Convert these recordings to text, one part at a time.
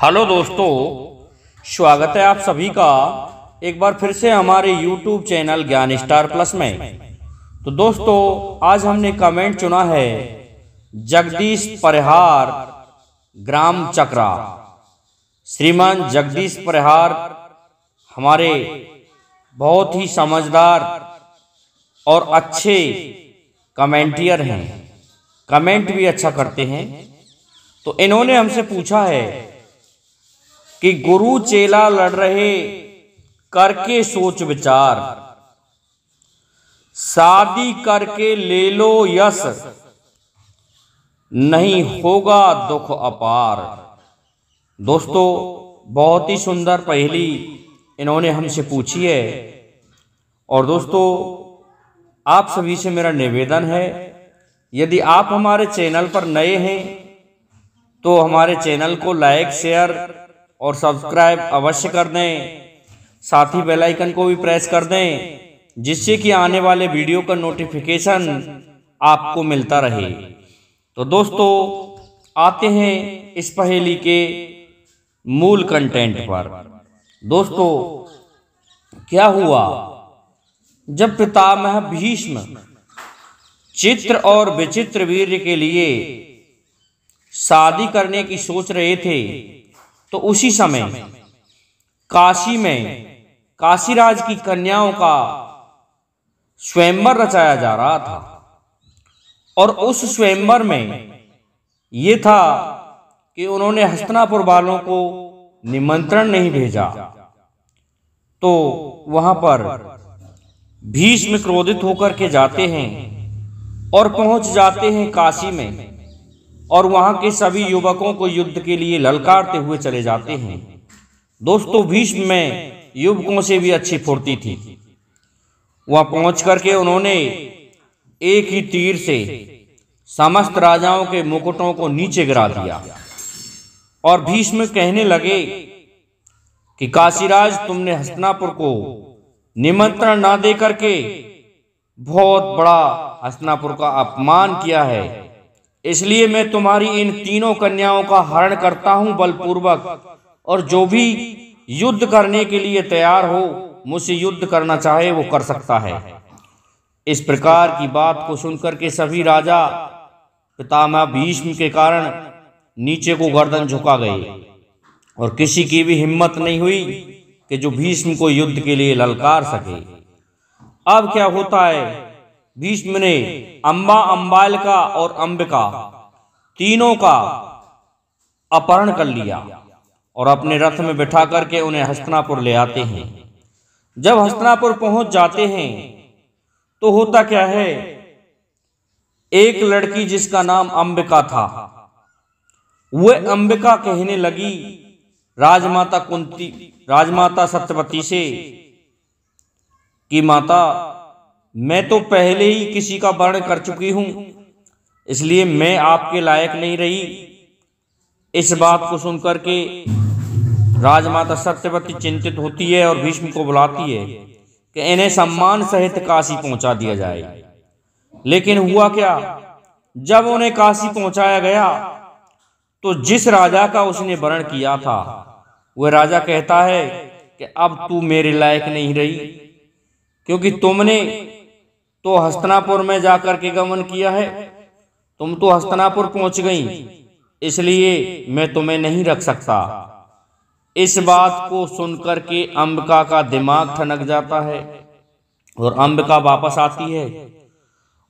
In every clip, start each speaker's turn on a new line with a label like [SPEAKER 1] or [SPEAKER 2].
[SPEAKER 1] Hello दोस्तों, स्वागत है आप सभी का एक बार फिर से हमारे YouTube चैनल ज्ञान स्टार प्लस में। तो दोस्तों, आज हमने कमेंट चुना है जगदीश परिहार, ग्राम चक्रा। श्रीमान जगदीश परिहार हमारे बहुत ही समझदार और अच्छे कमेंटियर हैं, कमेंट भी अच्छा करते हैं। तो इन्होंने हमसे पूछा है कि गुरु चेला लड़ रहे, करके सोच विचार, शादी करके ले लो यश, नहीं होगा दुख अपार। दोस्तों, बहुत ही सुंदर पहेली इन्होंने हमसे पूछी है। और दोस्तों, आप सभी से मेरा निवेदन है, यदि आप हमारे चैनल पर नए हैं तो हमारे चैनल को लाइक, शेयर और सब्सक्राइब अवश्य कर दें। साथ ही बेल आइकन को भी प्रेस कर दें, जिससे कि आने वाले वीडियो का नोटिफिकेशन आपको मिलता रहे। तो दोस्तों, आते हैं इस पहेली के मूल कंटेंट पर। दोस्तों, क्या हुआ जब पितामह भीष्म चित्र और विचित्र वीर्य के लिए शादी करने की सोच रहे थे, तो उसी समय काशी में काशीराज की कन्याओं का स्वयंवर रचाया जा रहा था। और उस स्वयंवर में यह था कि उन्होंने हस्तिनापुर वालों को निमंत्रण नहीं भेजा। तो वहां पर भीष्म क्रोधित होकर के जाते हैं और पहुंच जाते हैं काशी में, और वहां के सभी युवकों को युद्ध के लिए ललकारते हुए चले जाते हैं। दोस्तों, भीष्म में युवकों से भी अच्छी फुर्ती थी। वहां पहुंच करके उन्होंने एक ही तीर से समस्त राजाओं के मुकुटों को नीचे गिरा दिया। और भीष्म कहने लगे कि काशीराज, तुमने हस्तिनापुर को निमंत्रण ना दे करके बहुत बड़ा हस्तिनापुर का अपमान किया है, इसलिए मैं तुम्हारी इन तीनों कन्याओं का हरण करता हूं बलपूर्वक, और जो भी युद्ध करने के लिए तैयार हो, मुझसे युद्ध करना चाहे वो कर सकता है। इस प्रकार की बात को सुनकर के सभी राजा पितामह भीष्म के कारण नीचे को गर्दन झुका गए, और किसी की भी हिम्मत नहीं हुई कि जो भीष्म को युद्ध के लिए ललकार सके। अब क्या होता है, भीष्म ने अंबा, अंबालिका और अंबिका तीनों का अपहरण कर लिया और अपने रथ में बिठा करके उन्हें हस्तिनापुर ले आते हैं। जब हस्तिनापुर पहुंच जाते हैं तो होता क्या है, एक लड़की जिसका नाम अंबिका था, वह अंबिका कहने लगी राजमाता कुंती, राजमाता सत्यवती से कि माता, मैं तो पहले ही किसी का वर्ण कर चुकी हूं, इसलिए मैं आपके लायक नहीं रही। इस बात को सुनकर के राजमाता सत्यवती चिंतित होती है और भीष्म को बुलाती है कि इन्हें सम्मान सहित काशी पहुंचा दिया जाए। लेकिन हुआ क्या, जब उन्हें काशी पहुंचाया गया तो जिस राजा का उसने वर्ण किया था, वह राजा कहता है कि अब तू मेरे लायक नहीं रही, क्योंकि तुमने तो हस्तिनापुर में जाकर के गमन किया है, तुम तो हस्तिनापुर पहुंच गई, इसलिए मैं तुम्हें नहीं रख सकता। इस बात को सुनकर के अंबिका का दिमाग ठनक जाता है और अंबिका वापस आती है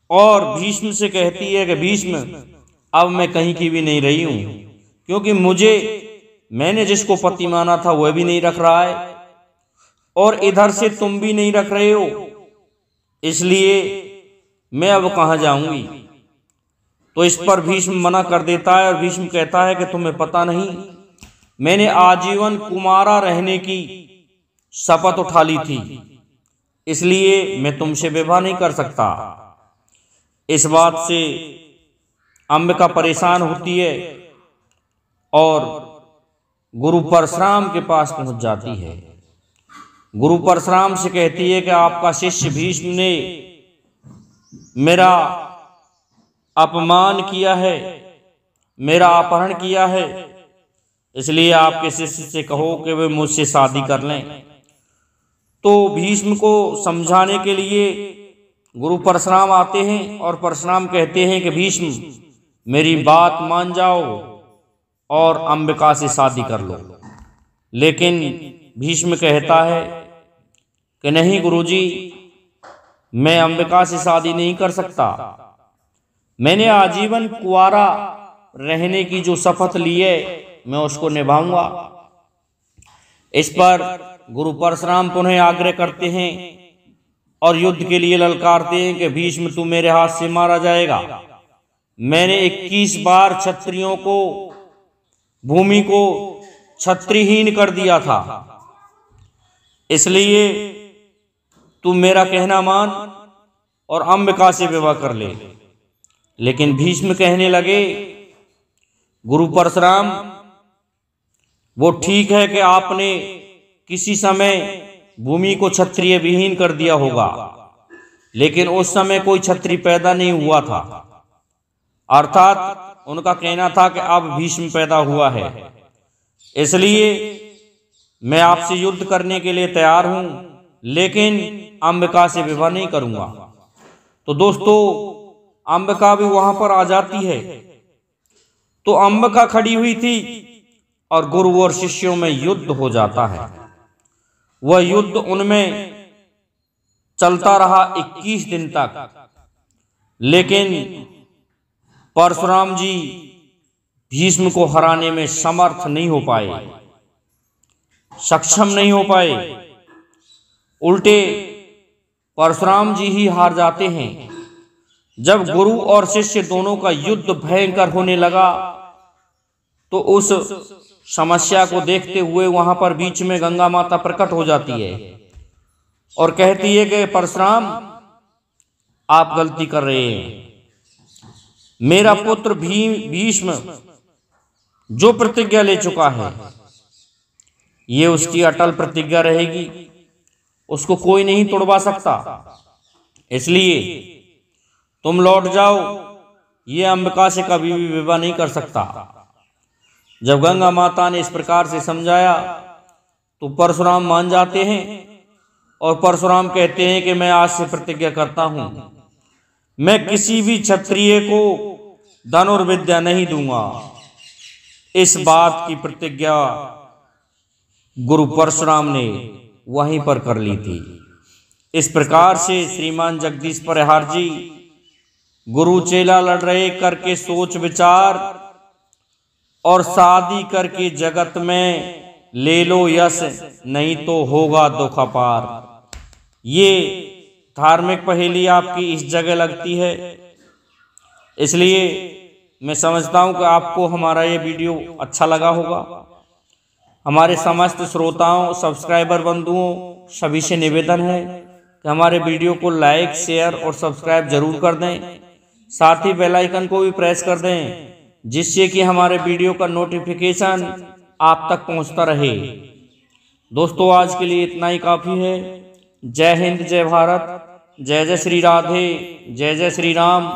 [SPEAKER 1] और भीष्म से कहती है कि भीष्म, अब मैं कहीं की भी नहीं रही हूं, क्योंकि मैंने जिसको पति माना था वह भी नहीं रख रहा है, और इधर से तुम भी नहीं रख रहे हो, इसलिए मैं अब कहां जाऊंगी। तो इस पर भीष्म मना कर देता है और भीष्म कहता है कि तुम्हें पता नहीं, मैंने आजीवन कुमारा रहने की शपथ उठा ली थी, इसलिए मैं तुमसे विवाह नहीं कर सकता। इस बात से अंबिका परेशान होती है और गुरु परशुराम के पास पहुंच जाती है। गुरु परशुराम से कहती है कि आपका शिष्य भीष्म ने मेरा अपमान किया है, मेरा अपहरण किया है, इसलिए आपके शिष्य से कहो कि वे मुझसे शादी कर लें। तो भीष्म को समझाने के लिए गुरु परशुराम आते हैं और परशुराम कहते हैं कि भीष्म मेरी बात मान जाओ और अंबिका से शादी कर लो। लेकिन भीष्म कहता है कि नहीं गुरुजी, मैं अंबिका से शादी नहीं कर सकता। मैंने आजीवन कुंवारा रहने की जो शपथ ली है मैं उसको निभाऊंगा। इस पर गुरु परशुराम पुनः आग्रह करते हैं और युद्ध के लिए ललकारते हैं कि भीष्म तू मेरे हाथ से मारा जाएगा। मैंने 21 बार क्षत्रियों को, भूमि को क्षत्रिहीन कर दिया था, इसलिए तू मेरा कहना मान और अंबिका से विवाह कर ले। लेकिन भीष्म कहने लगे गुरु परशुराम, वो ठीक है कि आपने किसी समय भूमि को क्षत्रिय विहीन कर दिया होगा, लेकिन उस समय कोई क्षत्रिय पैदा नहीं हुआ था। अर्थात उनका कहना था कि अब भीष्म पैदा हुआ है, इसलिए मैं आपसे युद्ध करने के लिए तैयार हूं, लेकिन अंबिका से विवाह नहीं करूंगा। तो दोस्तों, अंबिका भी वहां पर आ जाती है। तो अंबिका खड़ी हुई थी और गुरु और शिष्यों में युद्ध हो जाता है। वह युद्ध उनमें चलता रहा 21 दिन तक, लेकिन परशुराम जी भीष्म को हराने में समर्थ नहीं हो पाए, सक्षम नहीं हो पाए। उल्टे परशुराम जी ही हार जाते हैं। जब गुरु और शिष्य दोनों का युद्ध भयंकर होने लगा तो उस समस्या को देखते हुए वहां पर बीच में गंगा माता प्रकट हो जाती है और कहती है कि परशुराम, आप गलती कर रहे हैं। मेरा पुत्र भीष्म जो प्रतिज्ञा ले चुका है, ये उसकी अटल प्रतिज्ञा रहेगी, उसको कोई नहीं तोड़वा सकता। इसलिए तुम लौट जाओ, ये अंबिका से कभी भी विवाह नहीं कर सकता। जब गंगा माता ने इस प्रकार से समझाया तो परशुराम मान जाते हैं और परशुराम कहते हैं कि मैं आज से प्रतिज्ञा करता हूं, मैं किसी भी क्षत्रिय को धनुर्विद्या नहीं दूंगा। इस बात की प्रतिज्ञा गुरु परशुराम ने वहीं पर कर ली थी। इस प्रकार से श्रीमान जगदीश परिहार जी गुरु चेला लड़ रहे करके सोच विचार और शादी करके जगत में ले लो यश, नहीं तो होगा दुख अपार। ये धार्मिक पहेली आपकी इस जगह लगती है, इसलिए मैं समझता हूं कि आपको हमारा ये वीडियो अच्छा लगा होगा। हमारे समस्त श्रोताओं, सब्सक्राइबर बंधुओं सभी से निवेदन है कि हमारे वीडियो को लाइक, शेयर और सब्सक्राइब जरूर कर दें। साथ ही बेल आइकन को भी प्रेस कर दें, जिससे कि हमारे वीडियो का नोटिफिकेशन आप तक पहुंचता रहे। दोस्तों, आज के लिए इतना ही काफ़ी है। जय हिंद, जय भारत, जय जय श्री राधे, जय जय श्री राम।